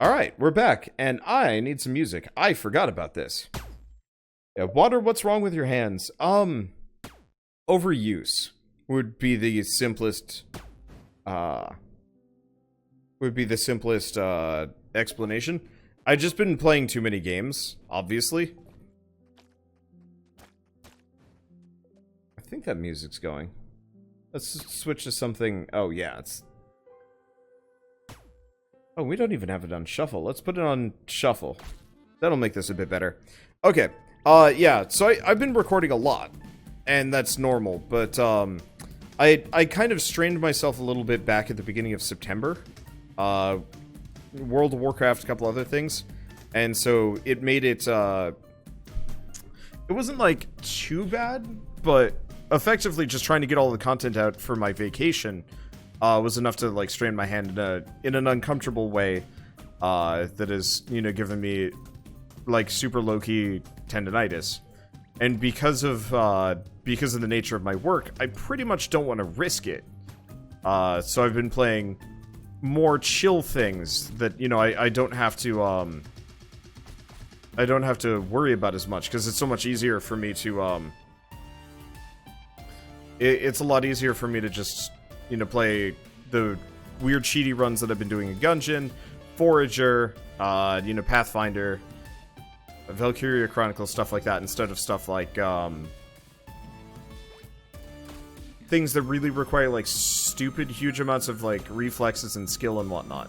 Alright, we're back, and I need some music. I forgot about this. Yeah, Water, what's wrong with your hands? Overuse would be the simplest, uh, explanation. I've just been playing too many games, obviously. I think that music's going. Let's switch to something. Oh, yeah, it's... Oh, we don't even have it on shuffle. Let's put it on shuffle. That'll make this a bit better. Okay. Yeah, so I've been recording a lot, and that's normal, but, I kind of strained myself a little bit back at the beginning of September. World of Warcraft, a couple other things, and so it made it, it wasn't, like, too bad, but effectively just trying to get all the content out for my vacation, was enough to, like, strain my hand in an uncomfortable way, that has, you know, given me, like, super low-key tendinitis. And because of the nature of my work, I pretty much don't want to risk it. So I've been playing more chill things that, you know, I don't have to, I don't have to worry about as much, because it's so much easier for me to, it's a lot easier for me to just, you know, play the weird cheaty runs that I've been doing in Gungeon, Forager, you know, Pathfinder, Valkyria Chronicles, stuff like that, instead of stuff like, things that really require, like, stupid huge amounts of, like, reflexes and skill and whatnot.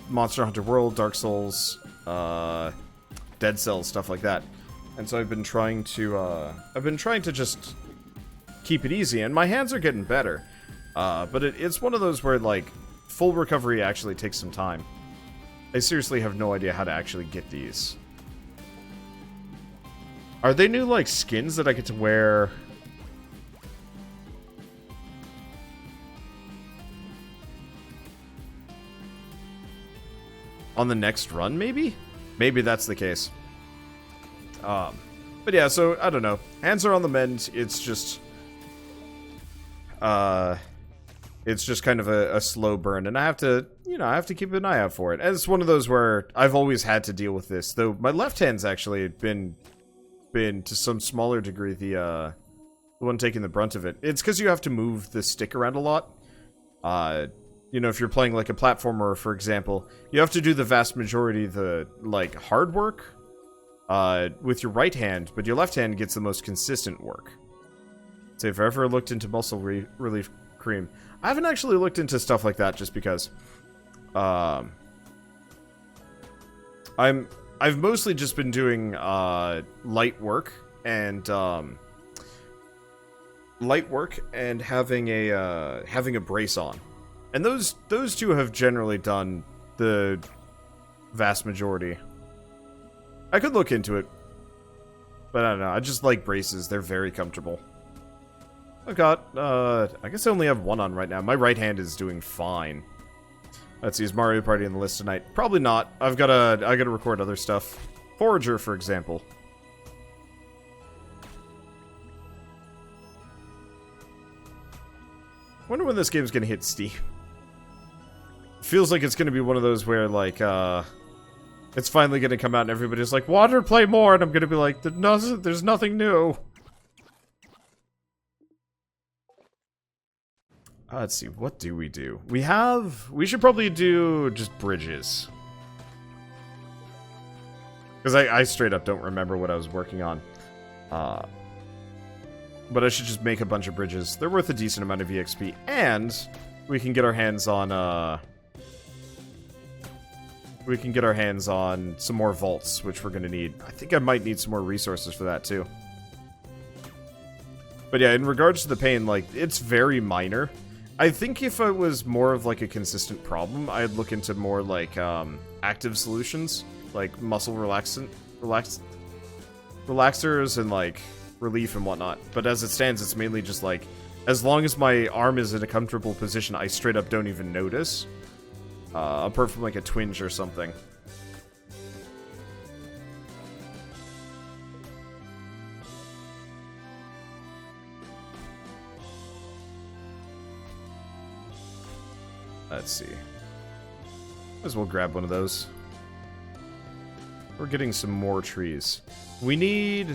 Monster Hunter World, Dark Souls, Dead Cells, stuff like that. And so I've been trying to just keep it easy, and my hands are getting better. But it's one of those where, like, full recovery actually takes some time. I seriously have no idea how to actually get these. Are they new, like, skins that I get to wear? On the next run, maybe? Maybe that's the case. But yeah, so, I don't know. Hands are on the mend, it's just kind of a slow burn, and I have to, you know, I have to keep an eye out for it. And it's one of those where I've always had to deal with this, though my left hand's actually been to some smaller degree the one taking the brunt of it. It's because you have to move the stick around a lot. You know, if you're playing like a platformer, for example, you have to do the vast majority of the, like, hard work with your right hand, but your left hand gets the most consistent work. So if I ever looked into muscle relief cream, I haven't actually looked into stuff like that just because I've mostly just been doing light work and having a brace on. And those two have generally done the vast majority. I could look into it, but I don't know. I just like braces. They're very comfortable. I got, I guess I only have one on right now. My right hand is doing fine. Let's see, is Mario Party on the list tonight? Probably not. I gotta record other stuff. Forager, for example. Wonder when this game's gonna hit Steam. Feels like it's gonna be one of those where, like, it's finally gonna come out and everybody's like, Water, play more! And I'm gonna be like, there's nothing new. Let's see, what do? We should probably do just bridges. Because I straight up don't remember what I was working on. But I should just make a bunch of bridges. They're worth a decent amount of EXP, and we can get our hands on, some more vaults, which we're gonna need. I think I might need some more resources for that, too. But yeah, in regards to the pain, like, it's very minor. I think if it was more of, like, a consistent problem, I'd look into more, like, active solutions, like muscle relaxers and, like, relief and whatnot. But as it stands, it's mainly just, like, as long as my arm is in a comfortable position, I straight up don't even notice. Apart from, like, a twinge or something. Let's see. Might as well grab one of those. We're getting some more trees. We need...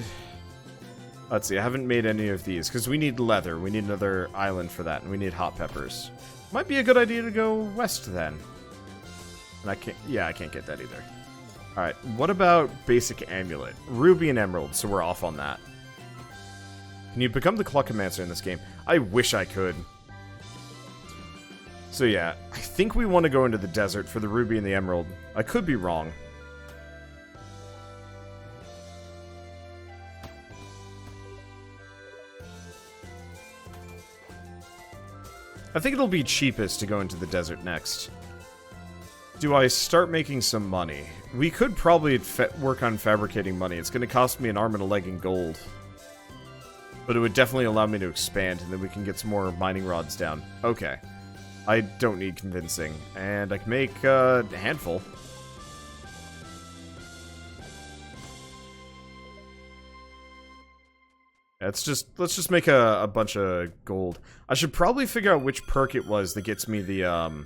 Let's see, I haven't made any of these, because we need leather. We need another island for that, and we need hot peppers. Might be a good idea to go west, then. And I can't... Yeah, I can't get that either. Alright, what about basic amulet? Ruby and emerald, so we're off on that. Can you become the Cluckomancer in this game? I wish I could. So yeah, I think we want to go into the desert for the ruby and the emerald. I could be wrong. I think it'll be cheapest to go into the desert next. Do I start making some money? We could probably work on fabricating money. It's going to cost me an arm and a leg in gold. But it would definitely allow me to expand, and then we can get some more mining rods down. Okay. I don't need convincing. And I can make a handful. Let's just make a bunch of gold. I should probably figure out which perk it was that gets me the,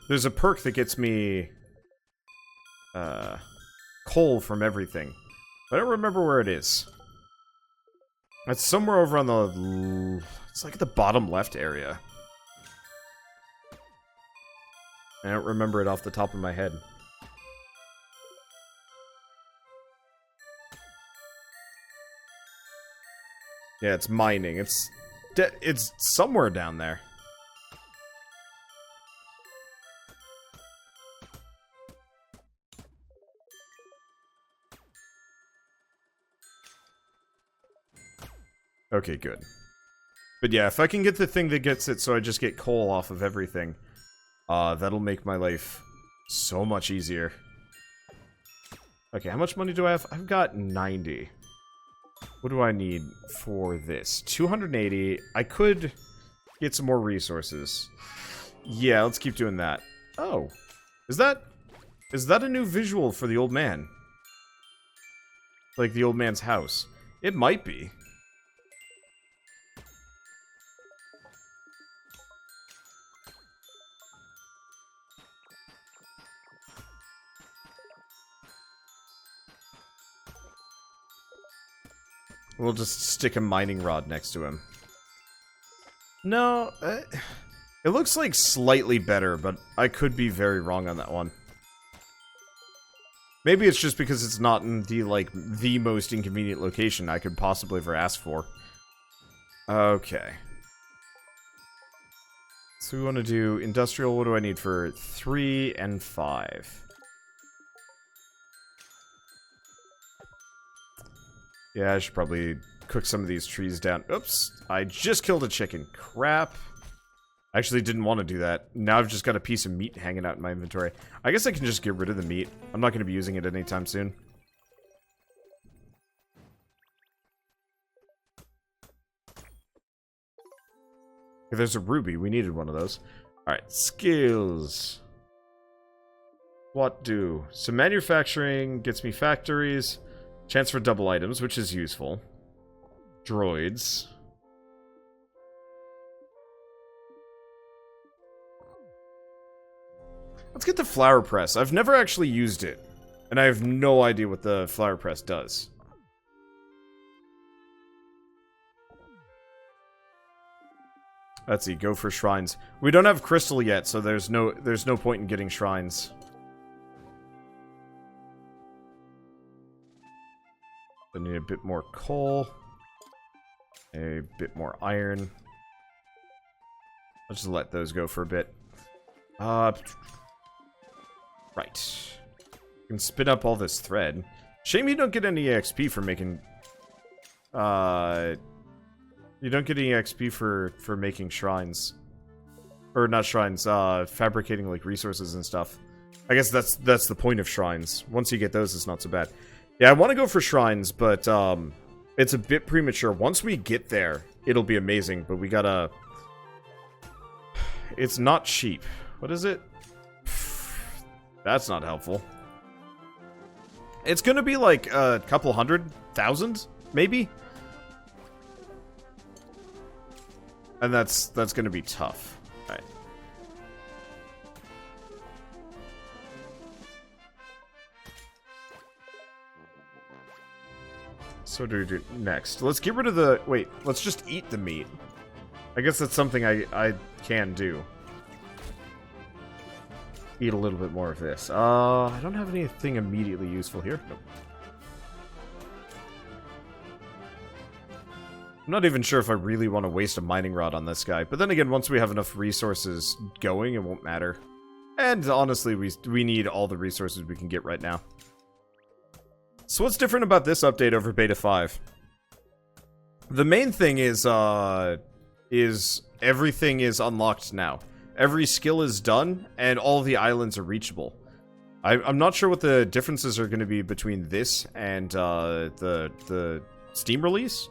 There's a perk that gets me, coal from everything. I don't remember where it is. It's somewhere over on the... It's like at the bottom left area. I don't remember it off the top of my head. Yeah, it's mining. It's somewhere down there. Okay, good. But yeah, if I can get the thing that gets it so I just get coal off of everything, that'll make my life so much easier. Okay, how much money do I have? I've got 90. What do I need for this? 280. I could get some more resources. Yeah, let's keep doing that. Oh. Is that a new visual for the old man? Like the old man's house? It might be. We'll just stick a mining rod next to him. No, it looks like slightly better, but I could be very wrong on that one. Maybe it's just because it's not in the, like, the most inconvenient location I could possibly ever ask for. Okay. So we want to do industrial. What do I need for 3 and 5? Yeah, I should probably cook some of these trees down. Oops, I just killed a chicken. Crap. I actually didn't want to do that. Now I've just got a piece of meat hanging out in my inventory. I guess I can just get rid of the meat. I'm not going to be using it anytime soon. If there's a ruby, we needed one of those. Alright, skills. What do? So manufacturing gets me factories. Chance for double items, which is useful. Droids. Let's get the flower press. I've never actually used it. And I have no idea what the flower press does. Let's see, go for shrines. We don't have crystal yet, so there's no point in getting shrines. I need a bit more coal. A bit more iron. I'll just let those go for a bit. Right. You can spin up all this thread. Shame you don't get any XP for making... You don't get any XP for making shrines. Or not shrines, fabricating, like, resources and stuff. I guess that's the point of shrines. Once you get those, it's not so bad. Yeah, I want to go for shrines, but, it's a bit premature. Once we get there, it'll be amazing, but we gotta... It's not cheap. What is it? That's not helpful. It's gonna be like a couple 100,000, maybe? And that's gonna be tough. Alright. So what do we do next? Let's get rid of the... Wait, let's just eat the meat. I guess that's something I can do. Eat a little bit more of this. I don't have anything immediately useful here. Nope. I'm not even sure if I really want to waste a mining rod on this guy. But then again, once we have enough resources going, it won't matter. And honestly, we need all the resources we can get right now. So what's different about this update over Beta 5? The main thing is everything is unlocked now. Every skill is done, and all the islands are reachable. I'm not sure what the differences are going to be between this and the Steam release,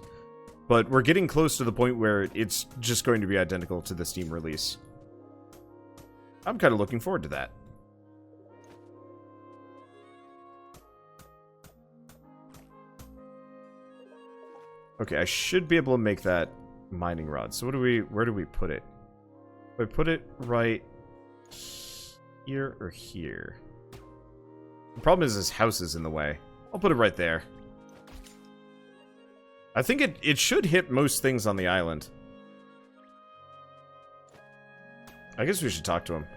but we're getting close to the point where it's just going to be identical to the Steam release. I'm kind of looking forward to that. Okay, I should be able to make that mining rod. So where do we put it? Do I put it right here or here? The problem is this house is in the way. I'll put it right there. I think it should hit most things on the island. I guess we should talk to him.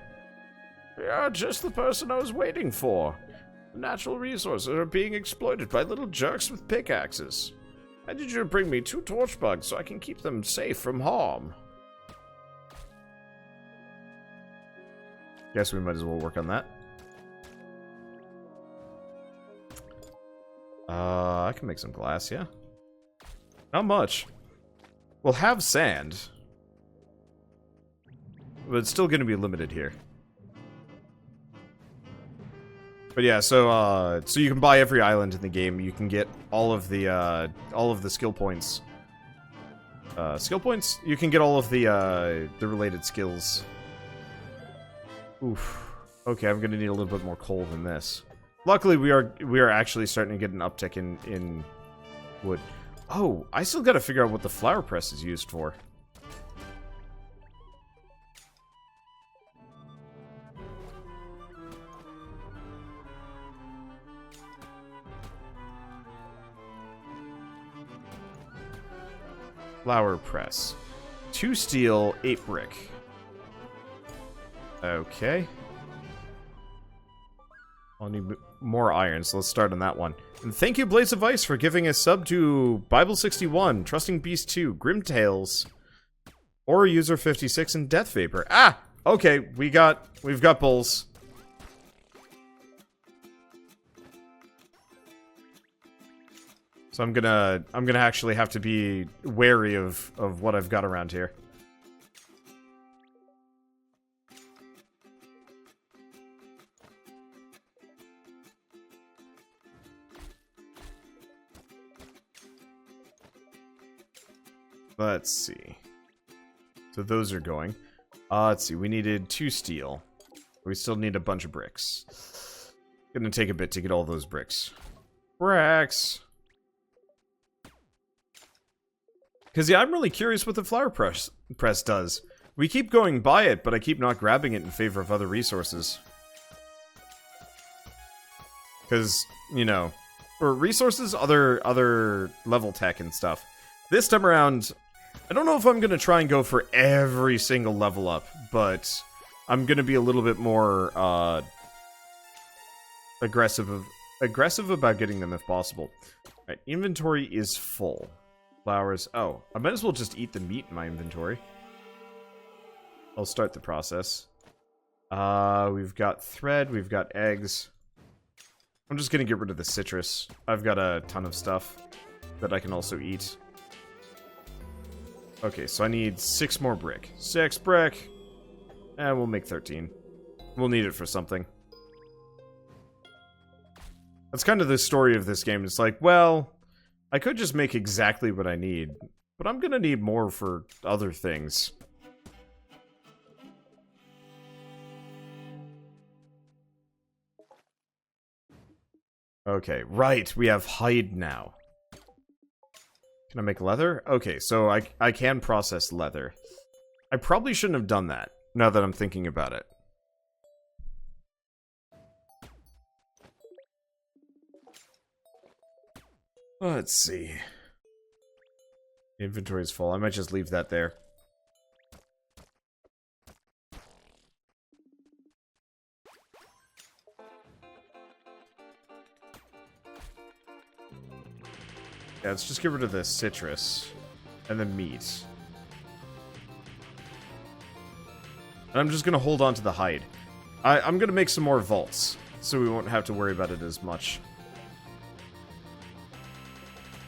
You're just the person I was waiting for. The natural resources are being exploited by little jerks with pickaxes. I need you to bring me 2 torch bugs so I can keep them safe from harm. Guess we might as well work on that. I can make some glass, yeah. Not much. We'll have sand. But it's still going to be limited here. But yeah, so you can buy every island in the game. You can get all of the skill points. Skill points? You can get all of the related skills. Oof. Okay, I'm gonna need a little bit more coal than this. Luckily, we are actually starting to get an uptick in wood. Oh, I still gotta figure out what the flower press is used for. Flower press. 2 steel, 8 brick. Okay. I'll need more iron, so let's start on that one. And thank you, Blaze of Ice, for giving a sub to Bible61, Trusting Beast 2, Grimtails, Horror User 56, and Death Vapor. Ah! Okay, we've got bulls. So I'm gonna actually have to be wary of what I've got around here. Let's see. So those are going. Let's see. We needed 2 steel. We still need a bunch of bricks. Gonna take a bit to get all those bricks. Bricks. Because, yeah, I'm really curious what the flower press does. We keep going by it, but I keep not grabbing it in favor of other resources. Because, you know, for resources, other level tech and stuff. This time around, I don't know if I'm going to try and go for every single level up, but I'm going to be a little bit more aggressive about getting them if possible. Alright, inventory is full. Flowers. Oh, I might as well just eat the meat in my inventory. I'll start the process. We've got thread, we've got eggs. I'm just gonna get rid of the citrus. I've got a ton of stuff that I can also eat. Okay, so I need 6 more brick. 6 brick! And we'll make 13. We'll need it for something. That's kind of the story of this game. It's like, well, I could just make exactly what I need, but I'm gonna need more for other things. Okay, right, we have hide now. Can I make leather? Okay, so I can process leather. I probably shouldn't have done that, now that I'm thinking about it. Let's see. Inventory is full. I might just leave that there. Yeah, let's just get rid of the citrus and the meat. And I'm just gonna hold on to the hide. I'm gonna make some more vaults, so we won't have to worry about it as much.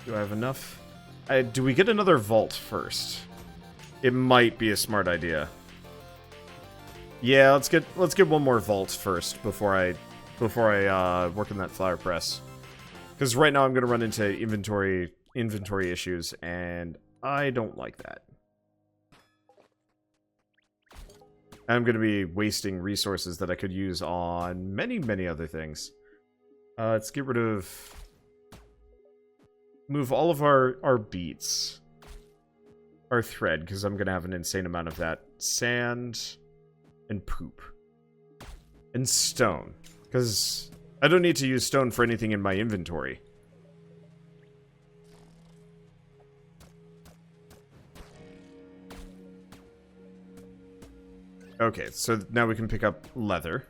Do I have enough? Do we get another vault first? It might be a smart idea. Yeah, let's get one more vault first before I work on that flower press. Because right now I'm gonna run into inventory issues, and I don't like that. I'm gonna be wasting resources that I could use on many, many other things. Let's get rid of... Move all of our beets. Our thread, because I'm gonna have an insane amount of that. Sand and poop. And stone. Because I don't need to use stone for anything in my inventory. Okay, so now we can pick up leather.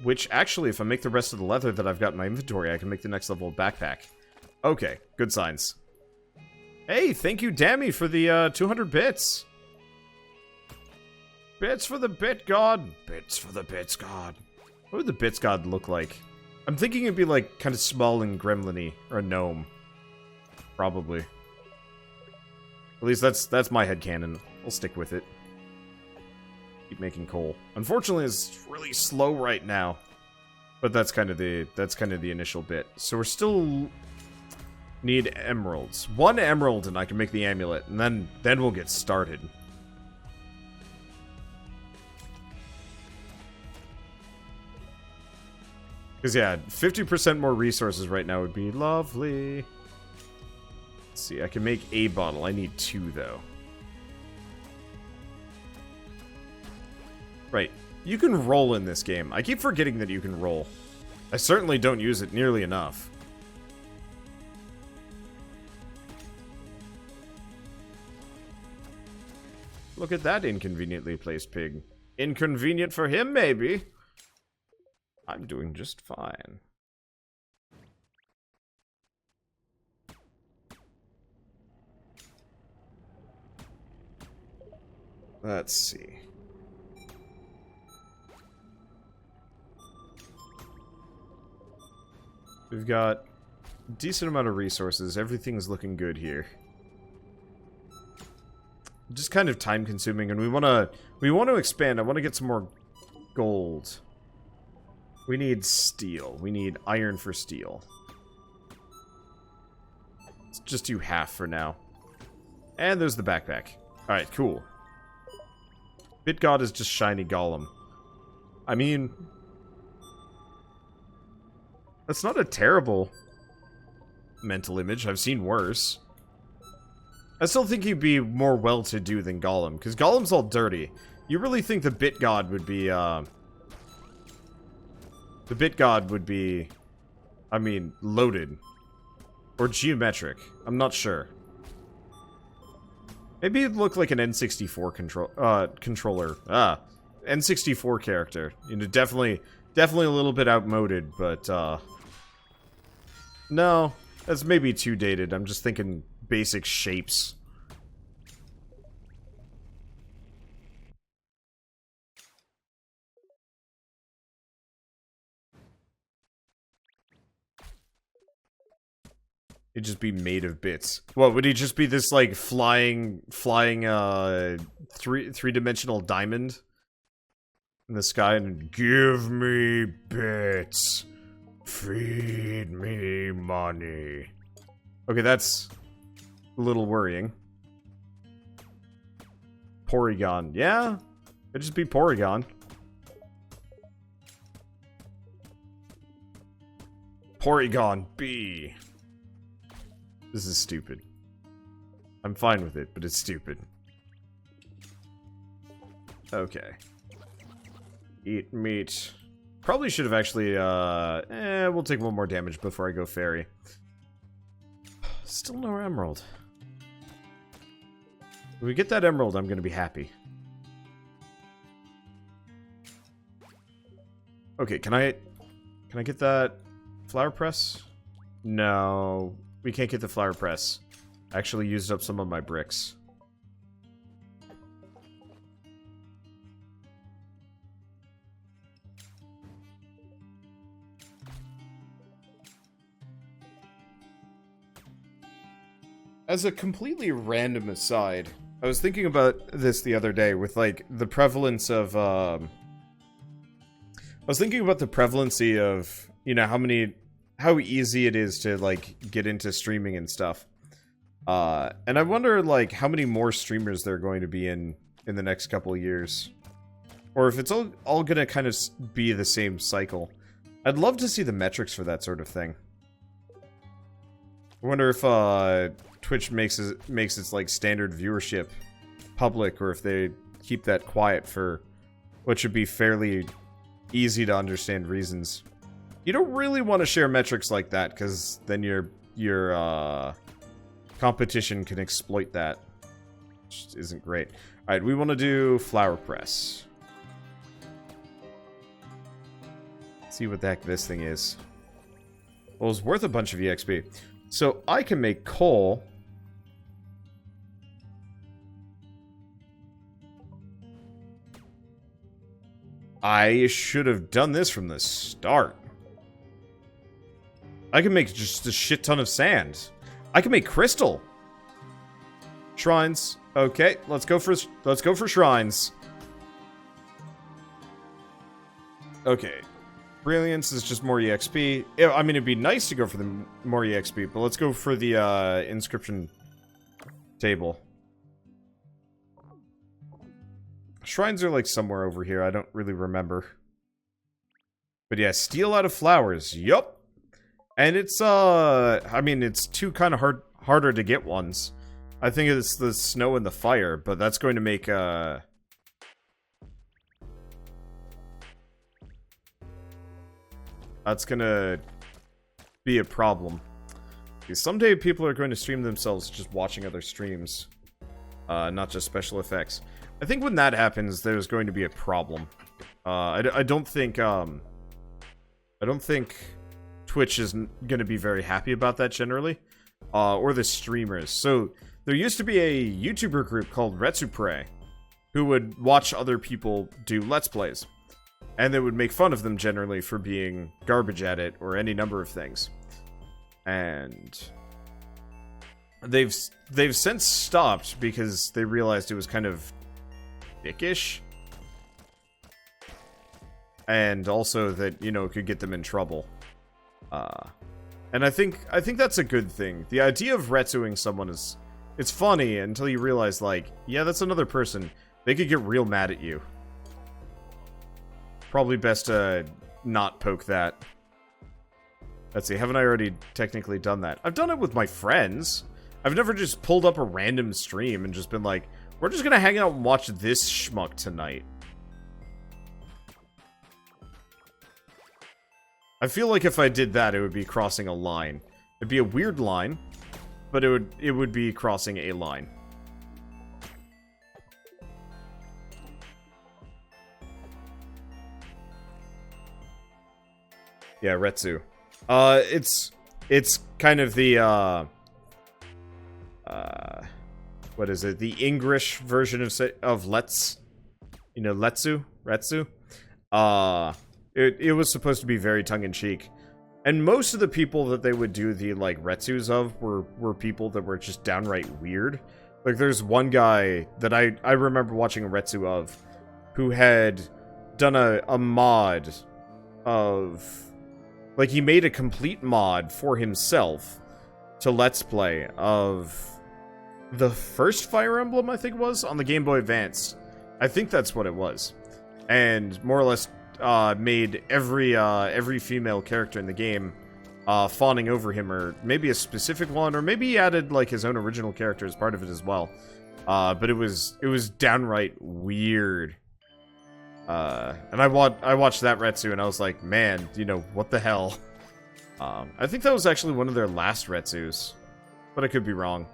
Which actually, if I make the rest of the leather that I've got in my inventory, I can make the next level backpack. Okay, good signs. Hey, thank you, Dammy, for the 200 bits. Bits for the bit god. Bits for the bits god. What would the bits god look like? I'm thinking it'd be like kind of small and gremlin-y, or a gnome. Probably. At least that's my headcanon. I'll stick with it. Keep making coal. Unfortunately, it's really slow right now. But that's kind of the initial bit. So we're still need emeralds. 1 emerald and I can make the amulet, and then we'll get started. Because yeah, 50% more resources right now would be lovely. Let's see, I can make a bottle. I need 2 though. Right. You can roll in this game. I keep forgetting that you can roll. I certainly don't use it nearly enough. Look at that inconveniently placed pig. Inconvenient for him, maybe. I'm doing just fine. Let's see. We've got a decent amount of resources. Everything's looking good here. Just kind of time consuming, and we want to expand. I want to get some more gold. We need steel. We need iron for steel. Let's just do half for now. And there's the backpack. Alright, cool. BitGod is just shiny golem. I mean, that's not a terrible mental image. I've seen worse. I still think he'd be more well-to-do than Gollum, because Gollum's all dirty. You really think the BitGod would be, the BitGod would be, I mean, loaded. Or geometric. I'm not sure. Maybe it'd look like an N64 controller. N64 character. You know, definitely a little bit outmoded, but, no, that's maybe too dated. I'm just thinking basic shapes. It'd just be made of bits. What, would he just be this, like, flying, three-dimensional diamond in the sky and give me bits, feed me money. Okay, that's a little worrying. Porygon, yeah, it'd just be Porygon. Porygon B. This is stupid. I'm fine with it, but it's stupid. Okay. Eat meat. Probably should have actually, we'll take one more damage before I go fairy. Still no emerald. If we get that emerald, I'm gonna be happy. Okay, can I get that flower press? No, we can't get the flower press. I actually used up some of my bricks. As a completely random aside, I was thinking about this the other day with, like, the prevalence of, I was thinking about the prevalency of, you know, how easy it is to, like, get into streaming and stuff. And I wonder, like, how many more streamers there are going to be in the next couple of years. Or if it's all gonna kind of be the same cycle. I'd love to see the metrics for that sort of thing. I wonder if, Twitch makes its, like, standard viewership public, or if they keep that quiet for what should be fairly easy to understand reasons. You don't really want to share metrics like that, because then your competition can exploit that, which isn't great. Alright, we want to do flower press. Let's see what the heck this thing is. Well, it's worth a bunch of EXP. So I can make coal. I should have done this from the start. I can make just a shit ton of sand. I can make crystal. Shrines. Okay, let's go for shrines. Okay. Brilliance is just more EXP. I mean, it'd be nice to go for the more EXP, but let's go for the inscription table. Shrines are, like, somewhere over here. I don't really remember. But yeah, steal out of flowers. Yup. And it's, I mean, it's two kind of harder to get ones. I think it's the snow and the fire, but that's going to make, that's gonna be a problem. Because someday people are going to stream themselves just watching other streams. Not just special effects. I think when that happens, there's going to be a problem. I don't think Twitch is going to be very happy about that generally. Or the streamers. So, there used to be a YouTuber group called Retsupre, who would watch other people do Let's Plays. And they would make fun of them generally for being garbage at it, or any number of things. And they've since stopped because they realized it was kind of dickish. And also that, you know, it could get them in trouble. And I think that's a good thing. The idea of retsuing someone is, it's funny until you realize, like, yeah, that's another person. They could get real mad at you. Probably best to not poke that. Let's see, haven't I already technically done that? I've done it with my friends. I've never just pulled up a random stream and just been like, we're just gonna hang out and watch this schmuck tonight. I feel like if I did that, it would be crossing a line. It'd be a weird line, but it would be crossing a line. Yeah, Retsu. It's kind of the, what is it? The English version of Let's, you know, Retsu. It was supposed to be very tongue-in-cheek. And most of the people that they would do the, like, Retsus of were people that were just downright weird. Like, there's one guy that I remember watching a Retsu of, who had done a mod of... Like, he made a complete mod for himself to Let's Play of the first Fire Emblem, I think it was, on the Game Boy Advance. I think that's what it was. And more or less made every female character in the game fawning over him, or maybe a specific one, or maybe he added, like, his own original character as part of it as well. But it was downright weird. And I watched that Retsu, and I was like, man, you know, what the hell? I think that was actually one of their last Retsus, but I could be wrong.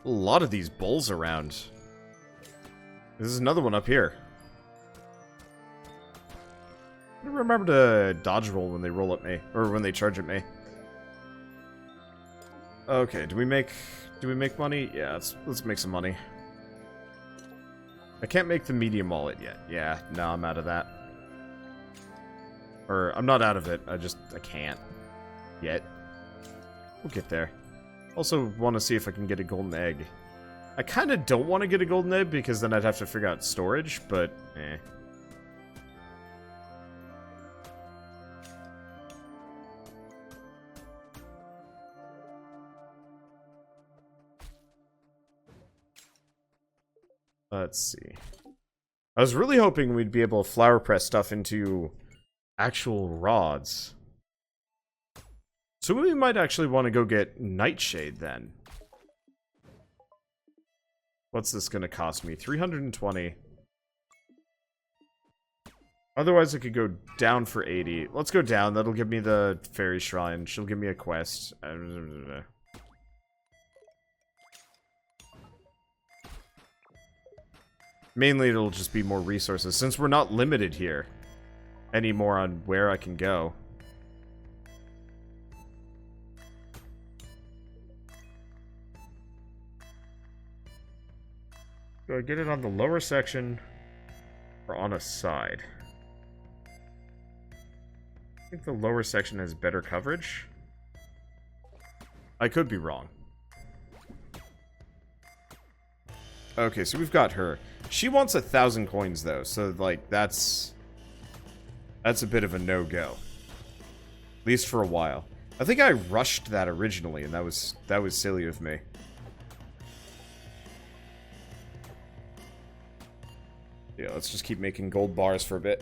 A lot of these bulls around. This is another one up here. Remember to dodge roll when they roll at me, or when they charge at me. Okay, do we make money? Yeah, let's make some money. I can't make the medium wallet yet. Yeah, no, I'm out of that. Or I'm not out of it. I can't yet. We'll get there. Also want to see if I can get a golden egg. I kind of don't want to get a golden egg because then I'd have to figure out storage, but eh. Let's see. I was really hoping we'd be able to flower press stuff into actual rods. So we might actually want to go get Nightshade then. What's this going to cost me? 320. Otherwise I could go down for 80. Let's go down. That'll give me the fairy shrine. She'll give me a quest. Mainly it'll just be more resources, since we're not limited here anymore on where I can go. Do I get it on the lower section or on a side? I think the lower section has better coverage. I could be wrong. Okay, so we've got her. She wants 1,000 coins though, so like that's a bit of a no-go. At least for a while. I think I rushed that originally, and that was silly of me. Yeah, let's just keep making gold bars for a bit.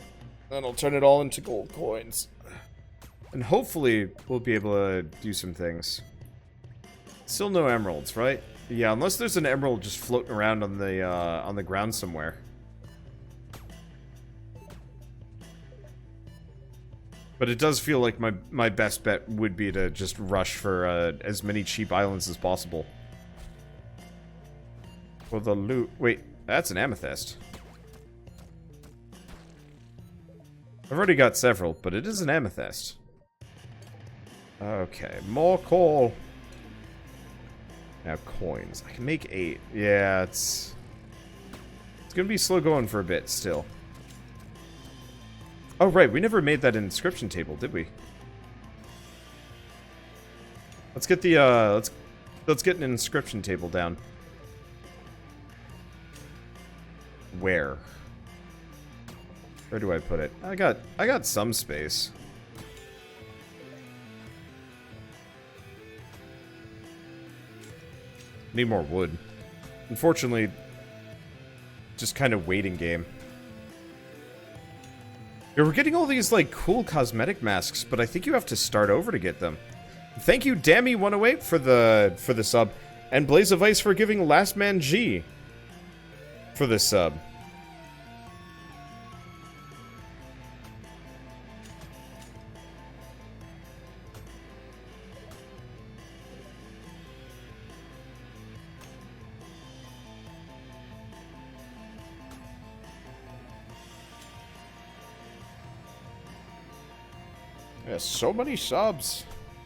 Then I'll turn it all into gold coins. And hopefully we'll be able to do some things. Still no emeralds, right? Yeah, unless there's an emerald just floating around on the ground somewhere. But it does feel like my best bet would be to just rush for as many cheap islands as possible. For the loot. Wait, that's an amethyst. I've already got several, but it is an amethyst. Okay, more coal. Now coins. I can make 8. Yeah, it's gonna be slow going for a bit still. Oh right, we never made that inscription table, did we? Let's get the let's get an inscription table down. Where? Where do I put it? I got some space. Need more wood. Unfortunately, just kind of waiting game. Yeah, we're getting all these like cool cosmetic masks, but I think you have to start over to get them. Thank you, Dammy108 for the sub, and Blaze of Ice for giving Last Man G for the sub. Yeah, so many subs.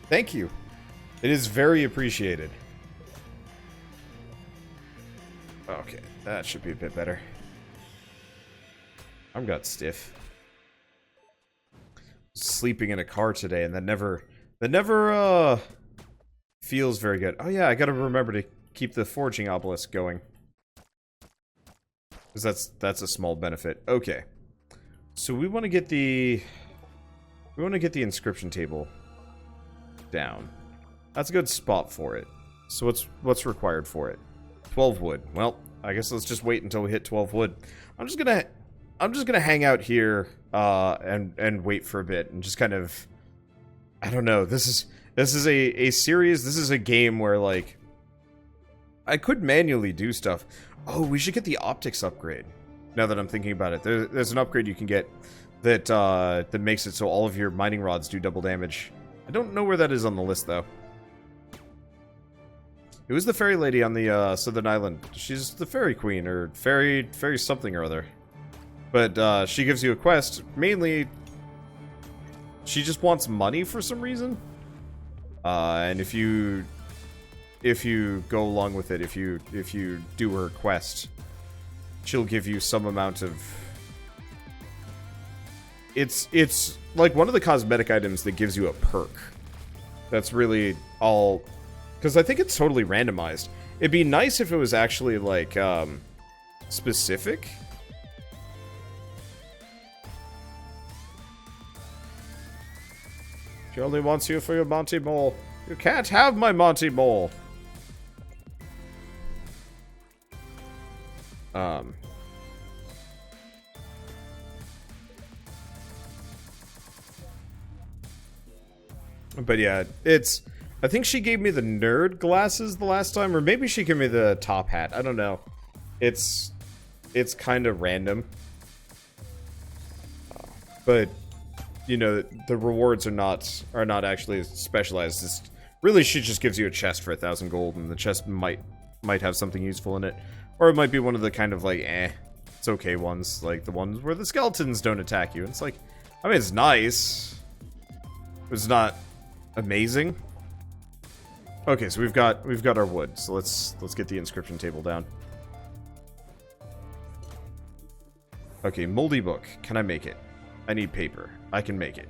Thank you. It is very appreciated. Okay, that should be a bit better. I'm got stiff. Sleeping in a car today, and that never feels very good. Oh yeah, I gotta remember to keep the foraging obelisk going. Because that's a small benefit. Okay. So we want to get the inscription table down. That's a good spot for it. So what's required for it? 12 wood. Well, I guess let's just wait until we hit 12 wood. I'm just gonna hang out here and wait for a bit and just kind of, I don't know. This is a series. This is a game where like I could manually do stuff. Oh, we should get the optics upgrade. Now that I'm thinking about it, there's an upgrade you can get that that makes it so all of your mining rods do double damage. I don't know where that is on the list though. It was the fairy lady on the southern island. She's the fairy queen or fairy something or other. But she gives you a quest. Mainly, she just wants money for some reason. And if you go along with it, if you do her quest, she'll give you some amount of. It's like one of the cosmetic items that gives you a perk. That's really all, because I think it's totally randomized. It'd be nice if it was actually like specific. She only wants you for your Monty Mole. You can't have my Monty Mole. But yeah, it's... I think she gave me the nerd glasses the last time, or maybe she gave me the top hat. I don't know. It's kind of random. But, you know, the rewards are not actually specialized. It's really, she just gives you a chest for 1,000 gold, and the chest might have something useful in it. Or it might be one of the kind of, like, it's okay ones, like the ones where the skeletons don't attack you. It's like, I mean, it's nice. It's not amazing. Okay, so we've got our wood. So let's get the inscription table down. Okay, moldy book. Can I make it? I need paper. I can make it.